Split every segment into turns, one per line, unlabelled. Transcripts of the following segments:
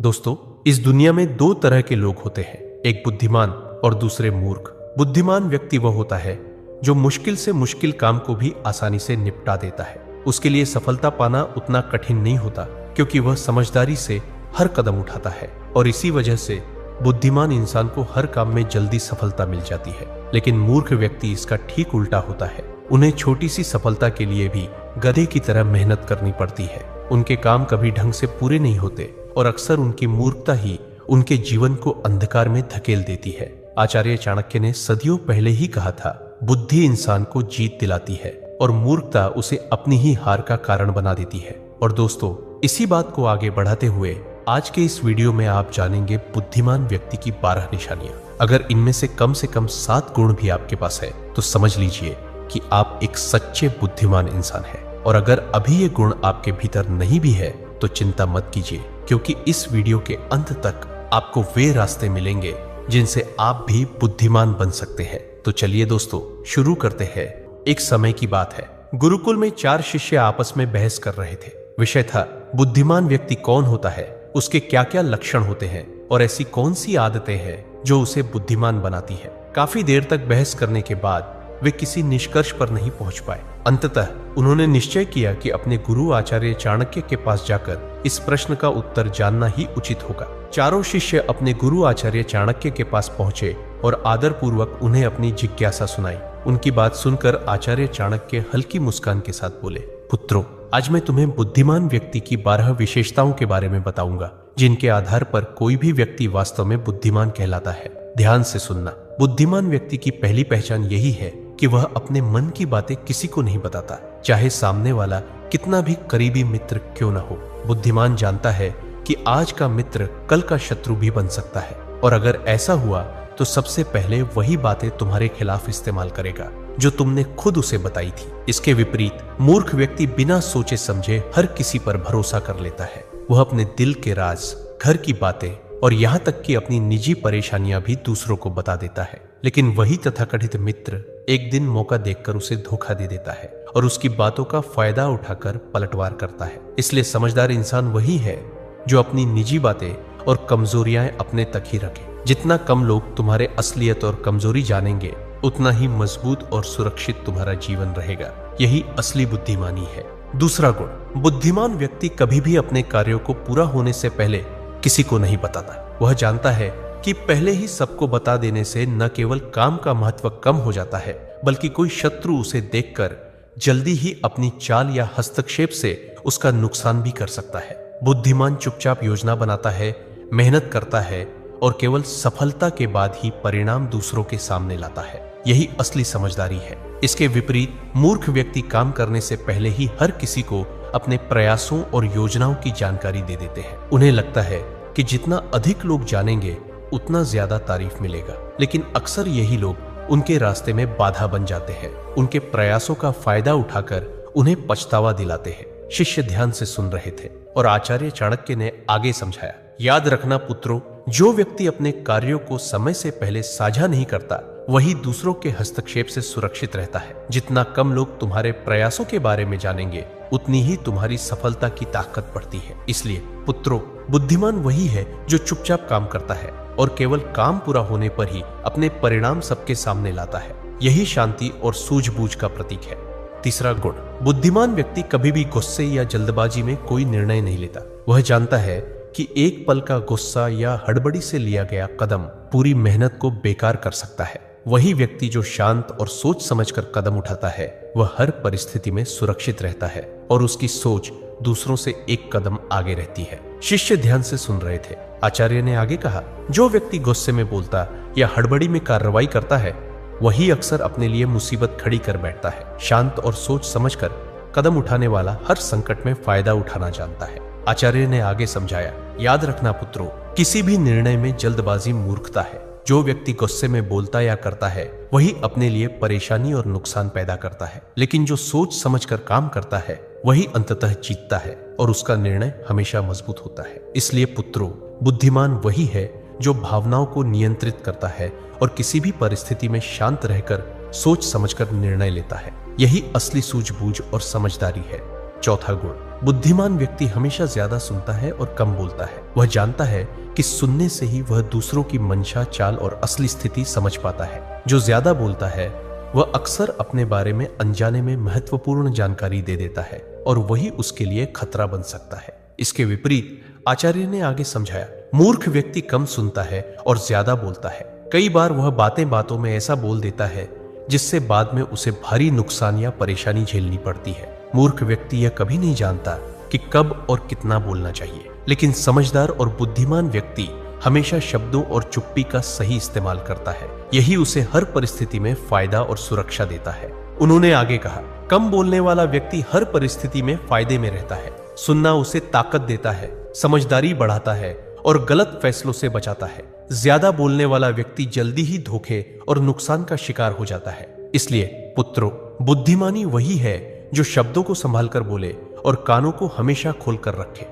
दोस्तों, इस दुनिया में दो तरह के लोग होते हैं, एक बुद्धिमान और दूसरे मूर्ख। बुद्धिमान व्यक्ति वह होता है जो मुश्किल से मुश्किल काम को भी आसानी से निपटा देता है। उसके लिए सफलता पाना उतना कठिन नहीं होता क्योंकि वह समझदारी से हर कदम उठाता है और इसी वजह से बुद्धिमान इंसान को हर काम में जल्दी सफलता मिल जाती है। लेकिन मूर्ख व्यक्ति इसका ठीक उल्टा होता है। उन्हें छोटी सी सफलता के लिए भी गधे की तरह मेहनत करनी पड़ती है। उनके काम कभी ढंग से पूरे नहीं होते और अक्सर उनकी मूर्खता ही उनके जीवन को अंधकार में धकेल देती है। आचार्य चाणक्य ने सदियों पहले ही कहा था, बुद्धि इंसान को जीत दिलाती है और मूर्खता उसे अपनी ही हार का कारण बना देती है। और दोस्तों, इसी बात को आगे बढ़ाते हुए आज के इस वीडियो में आप जानेंगे बुद्धिमान व्यक्ति की 12 निशानियां। अगर इनमें से कम 7 गुण भी आपके पास है तो समझ लीजिए कि आप एक सच्चे बुद्धिमान इंसान हैं। और अगर अभी ये गुण आपके भीतर नहीं भी है तो चिंता मत कीजिए, क्योंकि इस वीडियो के अंत तक आपको वे रास्ते मिलेंगे जिनसे आप भी बुद्धिमान बन सकते हैं। तो चलिए दोस्तों, शुरू करते हैं। एक समय की बात है, गुरुकुल में 4 शिष्य आपस में बहस कर रहे थे। विषय था, बुद्धिमान व्यक्ति कौन होता है, उसके क्या क्या लक्षण होते हैं और ऐसी कौन सी आदतें हैं जो उसे बुद्धिमान बनाती है। काफी देर तक बहस करने के बाद वे किसी निष्कर्ष पर नहीं पहुंच पाए। अंततः उन्होंने निश्चय किया कि अपने गुरु आचार्य चाणक्य के पास जाकर इस प्रश्न का उत्तर जानना ही उचित होगा। चारों शिष्य अपने गुरु आचार्य चाणक्य के पास पहुंचे और आदर पूर्वक उन्हें अपनी जिज्ञासा सुनाई। उनकी बात सुनकर आचार्य चाणक्य हल्की मुस्कान के साथ बोले, पुत्रों, आज मैं तुम्हें बुद्धिमान व्यक्ति की 12 विशेषताओं के बारे में बताऊंगा, जिनके आधार पर कोई भी व्यक्ति वास्तव में बुद्धिमान कहलाता है। ध्यान से सुनना। बुद्धिमान व्यक्ति की पहली पहचान यही है कि वह अपने मन की बातें किसी को नहीं बताता, चाहे सामने वाला कितना भी करीबी मित्र क्यों न हो। बुद्धिमान जानता है कि आज का मित्र कल का शत्रु भी बन सकता है, और अगर ऐसा हुआ तो सबसे पहले वही बातें तुम्हारे खिलाफ इस्तेमाल करेगा जो तुमने खुद उसे बताई थी। इसके विपरीत मूर्ख व्यक्ति बिना सोचे समझे हर किसी पर भरोसा कर लेता है। वह अपने दिल के राज, घर की बातें और यहाँ तक कि अपनी निजी परेशानियां भी दूसरों को बता देता है। लेकिन वही तथाकथित मित्र एक दिन मौका देखकर उसे धोखा दे देता है और उसकी बातों का फायदा उठाकर पलटवार करता है। इसलिए समझदार इंसान वही है जो अपनी निजी बातें और कमजोरियां अपने तक ही रखे। जितना कम लोग तुम्हारे असलियत और कमजोरी जानेंगे, उतना ही मजबूत और सुरक्षित तुम्हारा जीवन रहेगा। यही असली बुद्धिमानी है। दूसरा गुण, बुद्धिमान व्यक्ति कभी भी अपने कार्यों को पूरा होने से पहले किसी को नहीं बताता। वह जानता है कि पहले ही सबको बता देने से न केवल काम का महत्व कम हो जाता है, बल्कि कोई शत्रु उसे देखकर जल्दी ही अपनी चाल या हस्तक्षेप से उसका नुकसान भी कर सकता है। बुद्धिमान चुपचाप योजना बनाता है, मेहनत करता है और केवल सफलता के बाद ही परिणाम दूसरों के सामने लाता है। यही असली समझदारी है। इसके विपरीत मूर्ख व्यक्ति काम करने से पहले ही हर किसी को अपने प्रयासों और योजनाओं की जानकारी दे देते हैं। उन्हें लगता है कि जितना अधिक लोग जानेंगे उतना ज्यादा तारीफ मिलेगा, लेकिन अक्सर यही लोग उनके रास्ते में बाधा बन जाते हैं। उनके प्रयासों का फायदा उठाकर उन्हें पछतावा दिलाते हैं। शिष्य ध्यान से सुन रहे थे और आचार्य चाणक्य ने आगे समझाया, याद रखना पुत्रों, जो व्यक्ति अपने कार्यों को समय से पहले साझा नहीं करता, वही दूसरों के हस्तक्षेप से सुरक्षित रहता है। जितना कम लोग तुम्हारे प्रयासों के बारे में जानेंगे, उतनी ही तुम्हारी सफलता की ताकत बढ़ती है। इसलिए पुत्रों, बुद्धिमान वही है जो चुपचाप काम करता है और केवल काम पूरा होने पर ही अपने परिणाम सबके सामने लाता है। यही शांति और सूझबूझ का प्रतीक है। तीसरा गुण, बुद्धिमान व्यक्ति कभी भी गुस्से या जल्दबाजी में कोई निर्णय नहीं लेता। वह जानता है कि एक पल का गुस्सा या हड़बड़ी से लिया गया कदम पूरी मेहनत को बेकार कर सकता है। वही व्यक्ति जो शांत और सोच समझकर कदम उठाता है, वह हर परिस्थिति में सुरक्षित रहता है और उसकी सोच दूसरों से एक कदम आगे रहती है। शिष्य ध्यान से सुन रहे थे। आचार्य ने आगे कहा, जो व्यक्ति गुस्से में बोलता या हड़बड़ी में कार्रवाई करता है, वही अक्सर अपने लिए मुसीबत खड़ी कर बैठता है। शांत और सोच समझकर कदम उठाने वाला हर संकट में फायदा उठाना जानता है। आचार्य ने आगे समझाया, याद रखना पुत्रों, किसी भी निर्णय में जल्दबाजी मूर्खता है। जो व्यक्ति गुस्से में बोलता या करता है, वही अपने लिए परेशानी और नुकसान पैदा करता है। लेकिन जो सोच समझकर काम करता है, वही अंततः जीतता है और उसका निर्णय हमेशा मजबूत होता है। इसलिए पुत्रों, बुद्धिमान वही है जो भावनाओं को नियंत्रित करता है और किसी भी परिस्थिति में शांत रहकर सोच समझकर निर्णय लेता है। यही असली सूझबूझ और समझदारी है। चौथा गुण, बुद्धिमान व्यक्ति हमेशा ज्यादा सुनता है और कम बोलता है। वह जानता है कि सुनने से ही वह दूसरों की मंशा, चाल और असली स्थिति समझ पाता है। जो ज्यादा बोलता है वह अक्सर अपने बारे में अनजाने में महत्वपूर्ण जानकारी दे देता है और वही उसके लिए खतरा बन सकता है। इसके विपरीत आचार्य ने आगे समझाया, मूर्ख व्यक्ति कम सुनता है और ज्यादा बोलता है। कई बार वह बातें बातों में ऐसा बोल देता है जिससे बाद में उसे भारी नुकसान या परेशानी झेलनी पड़ती है। मूर्ख व्यक्ति यह कभी नहीं जानता कि कब और कितना बोलना चाहिए, लेकिन समझदार और बुद्धिमान व्यक्ति हमेशा शब्दों और चुप्पी का सही इस्तेमाल करता है। यही उसे हर परिस्थिति में फायदा और सुरक्षा देता है। उन्होंने आगे कहा, कम बोलने वाला व्यक्ति हर परिस्थिति में फायदे में रहता है। सुनना उसे ताकत देता है, समझदारी बढ़ाता है और गलत फैसलों से बचाता है। ज्यादा बोलने वाला व्यक्ति जल्दी ही धोखे और नुकसान का शिकार हो जाता है। इसलिए पुत्रों, बुद्धिमानी वही है जो शब्दों को संभाल कर बोले और कानों को हमेशा खोलकर रखे।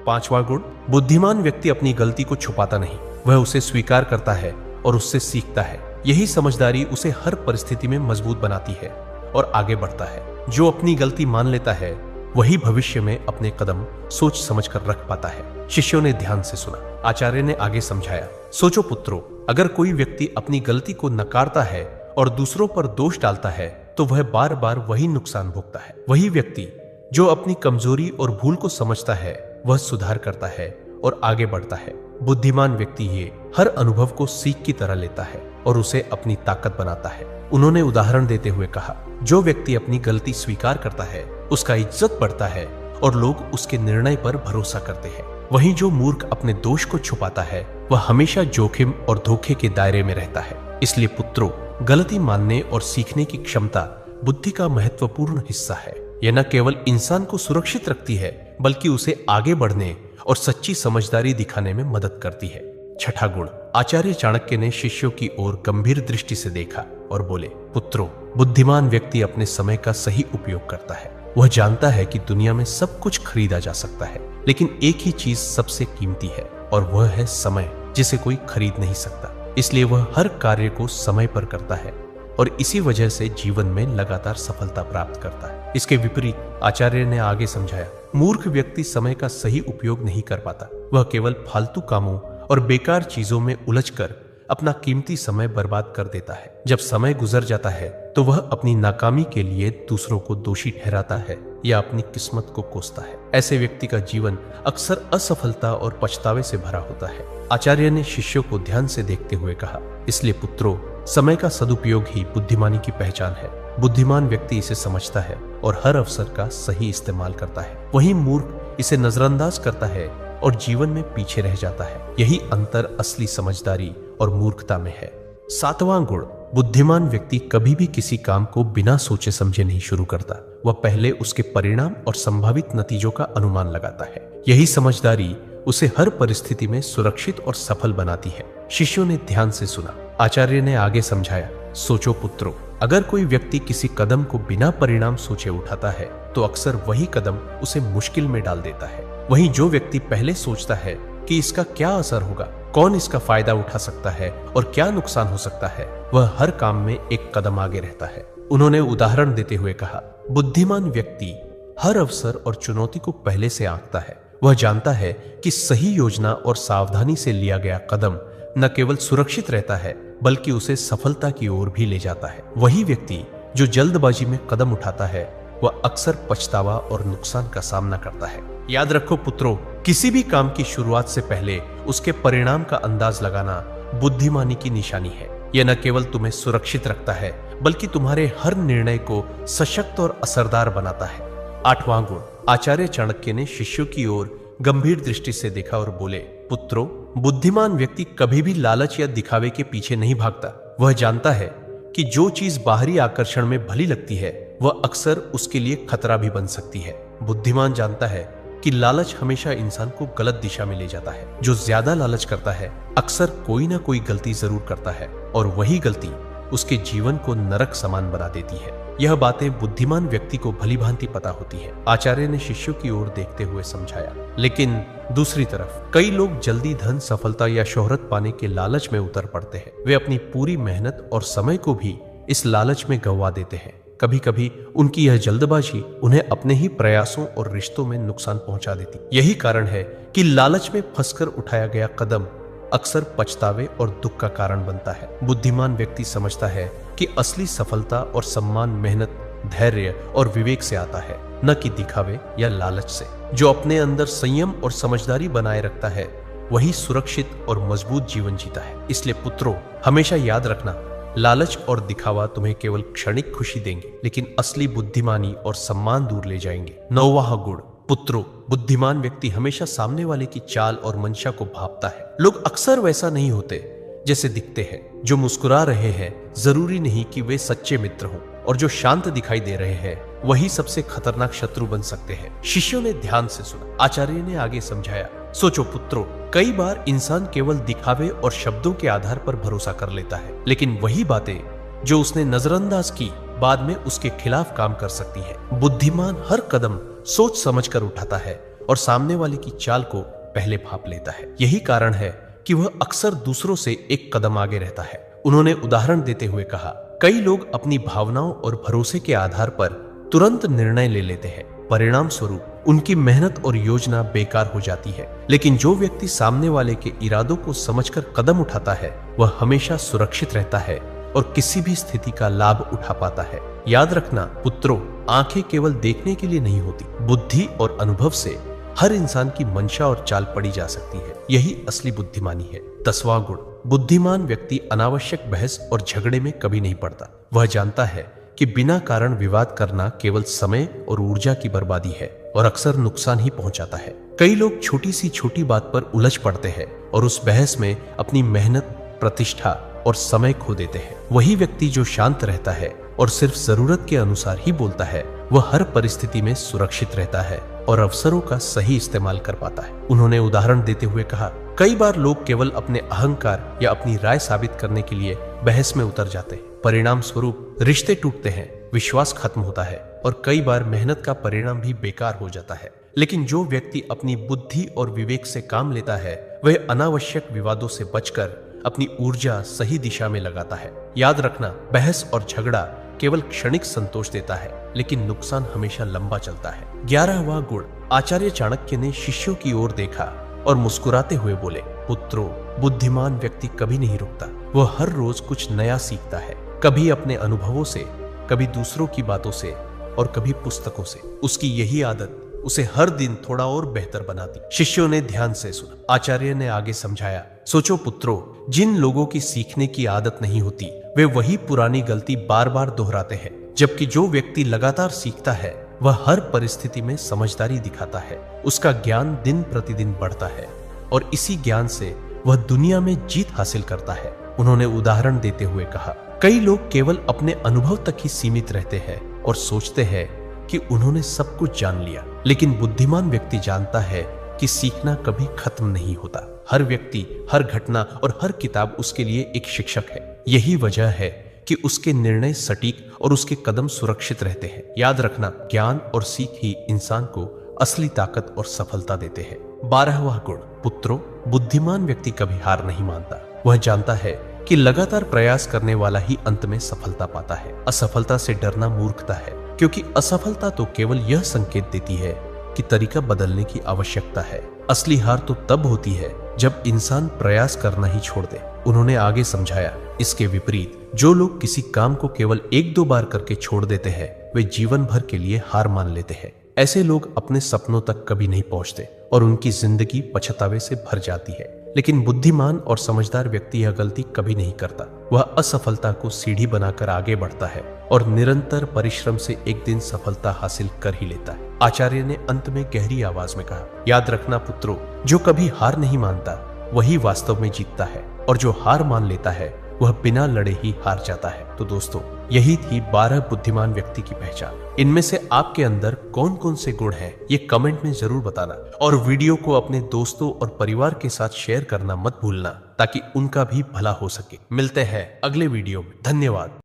5वां गुण, बुद्धिमान व्यक्ति अपनी गलती को छुपाता नहीं, वह उसे स्वीकार करता है और उससे सीखता है। यही समझदारी उसे हर परिस्थिति में मजबूत बनाती है और आगे बढ़ता है। जो अपनी गलती मान लेता है वही भविष्य में अपने कदम सोच समझ कर रख पाता है। शिष्यों ने ध्यान से सुना। आचार्य ने आगे समझाया, सोचो पुत्रों, अगर कोई व्यक्ति अपनी गलती को नकारता है और दूसरों पर दोष डालता है तो वह बार बार वही नुकसान भोगता है। वही व्यक्ति जो अपनी कमजोरी और भूल को समझता है वह सुधार करता है और आगे बढ़ता है। बुद्धिमान व्यक्ति ये हर अनुभव को सीख की तरह लेता है और उसे अपनी ताकत बनाता है। उन्होंने उदाहरण देते हुए कहा, जो व्यक्ति अपनी गलती स्वीकार करता है उसका इज्जत बढ़ता है और लोग उसके निर्णय पर भरोसा करते हैं। वहीं जो मूर्ख अपने दोष को छुपाता है वह हमेशा जोखिम और धोखे के दायरे में रहता है। इसलिए पुत्रों, गलती मानने और सीखने की क्षमता बुद्धि का महत्वपूर्ण हिस्सा है। यह न केवल इंसान को सुरक्षित रखती है बल्कि उसे आगे बढ़ने और सच्ची समझदारी दिखाने में मदद करती है। 6ठा गुण, आचार्य चाणक्य ने शिष्यों की ओर गंभीर दृष्टि से देखा और बोले, पुत्रों, बुद्धिमान व्यक्ति अपने समय का सही उपयोग करता है। वह जानता है कि दुनिया में सब कुछ खरीदा जा सकता है, लेकिन एक ही चीज सबसे कीमती है और वह है समय, जिसे कोई खरीद नहीं सकता। इसलिए वह हर कार्य को समय पर करता है और इसी वजह से जीवन में लगातार सफलता प्राप्त करता है। इसके विपरीत आचार्य ने आगे समझाया, मूर्ख व्यक्ति समय का सही उपयोग नहीं कर पाता। वह केवल फालतू कामों और बेकार चीजों में उलझकर अपना कीमती समय बर्बाद कर देता है। जब समय गुजर जाता है तो वह अपनी नाकामी के लिए दूसरों को दोषी ठहराता है या अपनी किस्मत को कोसता है। ऐसे व्यक्ति का जीवन अक्सर असफलता और पछतावे से भरा होता है। आचार्य ने शिष्यों को ध्यान से देखते हुए कहा, इसलिए पुत्रों, समय का सदुपयोग ही बुद्धिमानी की पहचान है। बुद्धिमान व्यक्ति इसे समझता है और हर अवसर का सही इस्तेमाल करता है। वहीं मूर्ख इसे नजरअंदाज करता है और जीवन में पीछे रह जाता है। यही अंतर असली समझदारी और मूर्खता में है। 7वां गुण, बुद्धिमान व्यक्ति कभी भी किसी काम को बिना सोचे समझे नहीं शुरू करता। वह पहले उसके परिणाम और संभावित नतीजों का अनुमान लगाता है। यही समझदारी उसे हर परिस्थिति में सुरक्षित और सफल बनाती है। शिष्यों ने ध्यान से सुना। आचार्य ने आगे समझाया, सोचो पुत्रों, अगर कोई व्यक्ति किसी कदम को बिना परिणाम सोचे उठाता है तो अक्सर वही कदम उसे मुश्किल में डाल देता है। वहीं जो व्यक्ति पहले सोचता है कि इसका क्या असर होगा, कौन इसका फायदा उठा सकता है और क्या नुकसान हो सकता है, वह हर काम में एक कदम आगे रहता है। उन्होंने उदाहरण देते हुए कहा, बुद्धिमान व्यक्ति हर अवसर और चुनौती को पहले से आंकता है। वह जानता है कि सही योजना और सावधानी से लिया गया कदम न केवल सुरक्षित रहता है बल्कि उसे सफलता की ओर भी ले जाता है। वही व्यक्ति जो जल्दबाजी में कदम उठाता है वह अक्सर पछतावा और नुकसान का सामना करता है। याद रखो पुत्रों, किसी भी काम की शुरुआत से पहले उसके परिणाम का अंदाज लगाना बुद्धिमानी की निशानी है। यह न केवल तुम्हें सुरक्षित रखता है बल्कि तुम्हारे हर निर्णय को सशक्त और असरदार बनाता है। 8वां गुण, आचार्य चाणक्य ने शिष्यों की ओर गंभीर दृष्टि से देखा और बोले, पुत्रों, बुद्धिमान व्यक्ति कभी भी लालच या दिखावे के पीछे नहीं भागता। वह जानता है कि जो चीज बाहरी आकर्षण में भली लगती है वह अक्सर उसके लिए खतरा भी बन सकती है। बुद्धिमान जानता है कि लालच हमेशा इंसान को गलत दिशा में ले जाता है। जो ज्यादा लालच करता है अक्सर कोई ना कोई गलती जरूर करता है और वही गलती उसके जीवन को नरक समान बना देती है। यह बातें बुद्धिमान व्यक्ति को भली भांति पता होती है। आचार्य ने शिष्यों की ओर देखते हुए समझाया, लेकिन दूसरी तरफ कई लोग जल्दी धन, सफलता या शोहरत पाने के लालच में उतर पड़ते हैं। वे अपनी पूरी मेहनत और समय को भी इस लालच में गंवा देते हैं। कभी कभी उनकी यह जल्दबाजी उन्हें अपने ही प्रयासों और रिश्तों में नुकसान पहुंचा देती। यही कारण है कि लालच में फंसकर उठाया गया कदम अक्सर पछतावे और दुख का कारण बनता है। बुद्धिमान व्यक्ति समझता है कि असली सफलता और सम्मान मेहनत, धैर्य और विवेक से आता है, न कि दिखावे या लालच से। जो अपने अंदर संयम और समझदारी बनाए रखता है वही सुरक्षित और मजबूत जीवन जीता है। इसलिए पुत्रों, हमेशा याद रखना, लालच और दिखावा तुम्हें केवल क्षणिक खुशी देंगे, लेकिन असली बुद्धिमानी और सम्मान दूर ले जाएंगे। 9वां गुण, पुत्रों, बुद्धिमान व्यक्ति हमेशा सामने वाले की चाल और मंशा को भांपता है। लोग अक्सर वैसा नहीं होते जैसे दिखते हैं। जो मुस्कुरा रहे हैं जरूरी नहीं कि वे सच्चे मित्र हों, और जो शांत दिखाई दे रहे हैं वही सबसे खतरनाक शत्रु बन सकते हैं। शिष्यों ने ध्यान से सुना। आचार्य ने आगे समझाया, सोचो पुत्रों, कई बार इंसान केवल दिखावे और शब्दों के आधार पर भरोसा कर लेता है, लेकिन वही बातें जो उसने नजरअंदाज की बाद में उसके खिलाफ काम कर सकती हैं। बुद्धिमान हर कदम सोच समझकर उठाता है और सामने वाले की चाल को पहले भांप लेता है। यही कारण है कि वह अक्सर दूसरों से एक कदम आगे रहता है। उन्होंने उदाहरण देते हुए कहा, कई लोग अपनी भावनाओं और भरोसे के आधार पर तुरंत निर्णय ले लेते हैं। परिणाम स्वरूप उनकी मेहनत और योजना बेकार हो जाती है। लेकिन जो व्यक्ति सामने वाले के इरादों को समझकर कदम उठाता है वह हमेशा सुरक्षित रहता है और किसी भी स्थिति का लाभ उठा पाता है। याद रखना पुत्रों, आंखें केवल देखने के लिए नहीं होती, बुद्धि और अनुभव से हर इंसान की मंशा और चाल पड़ी जा सकती है। यही असली बुद्धिमानी है। 10वां गुण, बुद्धिमान व्यक्ति अनावश्यक बहस और झगड़े में कभी नहीं पड़ता। वह जानता है कि बिना कारण विवाद करना केवल समय और ऊर्जा की बर्बादी है और अक्सर नुकसान ही पहुंचाता है। कई लोग छोटी सी छोटी बात पर उलझ पड़ते हैं और उस बहस में अपनी मेहनत, प्रतिष्ठा और समय खो देते हैं। वही व्यक्ति जो शांत रहता है और सिर्फ जरूरत के अनुसार ही बोलता है वह हर परिस्थिति में सुरक्षित रहता है और अवसरों का सही इस्तेमाल कर पाता है। उन्होंने उदाहरण देते हुए कहा, कई बार लोग केवल अपने अहंकार या अपनी राय साबित करने के लिए बहस में उतर जाते हैं। परिणाम स्वरूप रिश्ते टूटते हैं, विश्वास खत्म होता है और कई बार मेहनत का परिणाम भी बेकार हो जाता है। लेकिन जो व्यक्ति अपनी बुद्धि और विवेक से काम लेता है वह अनावश्यक विवादों से बचकर अपनी ऊर्जा सही दिशा में लगाता है। याद रखना, बहस और झगड़ा केवल क्षणिक संतोष देता है, लेकिन नुकसान हमेशा लंबा चलता है। 11वां गुण, आचार्य चाणक्य ने शिष्यों की ओर देखा और मुस्कुराते हुए बोले, पुत्रों, बुद्धिमान व्यक्ति कभी नहीं रुकता। वह हर रोज कुछ नया सीखता है, कभी अपने अनुभवों से, कभी दूसरों की बातों से और कभी पुस्तकों से। उसकी यही आदत उसे हर दिन थोड़ा और बेहतर बनाती। शिष्यों ने ध्यान से सुना। आचार्य ने आगे समझाया, सोचो पुत्रों, जिन लोगों की सीखने की आदत नहीं होती वे वही पुरानी गलती बार बार दोहराते हैं, जबकि जो व्यक्ति लगातार सीखता है वह हर परिस्थिति में समझदारी दिखाता है। उसका ज्ञान दिन प्रतिदिन बढ़ता है और इसी ज्ञान से वह दुनिया में जीत हासिल करता है। उन्होंने उदाहरण देते हुए कहा, कई लोग केवल अपने अनुभव तक ही सीमित रहते हैं और सोचते हैं कि उन्होंने सब कुछ जान लिया, लेकिन बुद्धिमान व्यक्ति जानता है कि सीखना कभी खत्म नहीं होता। हर व्यक्ति, हर घटना और हर किताब उसके लिए एक शिक्षक है। यही वजह है कि उसके निर्णय सटीक और उसके कदम सुरक्षित रहते हैं। याद रखना, ज्ञान और सीख ही इंसान को असली ताकत और सफलता देते हैं। 12वां गुण, पुत्रों, बुद्धिमान व्यक्ति कभी हार नहीं मानता। वह जानता है कि लगातार प्रयास करने वाला ही अंत में सफलता पाता है। असफलता से डरना मूर्खता है, क्योंकि असफलता तो केवल यह संकेत देती है कि तरीका बदलने की आवश्यकता है। असली हार तो तब होती है जब इंसान प्रयास करना ही छोड़ दे। उन्होंने आगे समझाया, इसके विपरीत जो लोग किसी काम को केवल 1-2 बार करके छोड़ देते हैं वे जीवन भर के लिए हार मान लेते हैं। ऐसे लोग अपने सपनों तक कभी नहीं पहुंचते और उनकी जिंदगी पछतावे से भर जाती है। लेकिन बुद्धिमान और समझदार व्यक्ति यह गलती कभी नहीं करता। वह असफलता को सीढ़ी बनाकर आगे बढ़ता है और निरंतर परिश्रम से एक दिन सफलता हासिल कर ही लेता है। आचार्य ने अंत में गहरी आवाज में कहा, याद रखना पुत्रों, जो कभी हार नहीं मानता वही वास्तव में जीतता है और जो हार मान लेता है वह बिना लड़े ही हार जाता है। तो दोस्तों, यही थी 12 बुद्धिमान व्यक्ति की पहचान। इनमें से आपके अंदर कौन कौन से गुण हैं ये कमेंट में जरूर बताना और वीडियो को अपने दोस्तों और परिवार के साथ शेयर करना मत भूलना ताकि उनका भी भला हो सके। मिलते हैं अगले वीडियो में। धन्यवाद।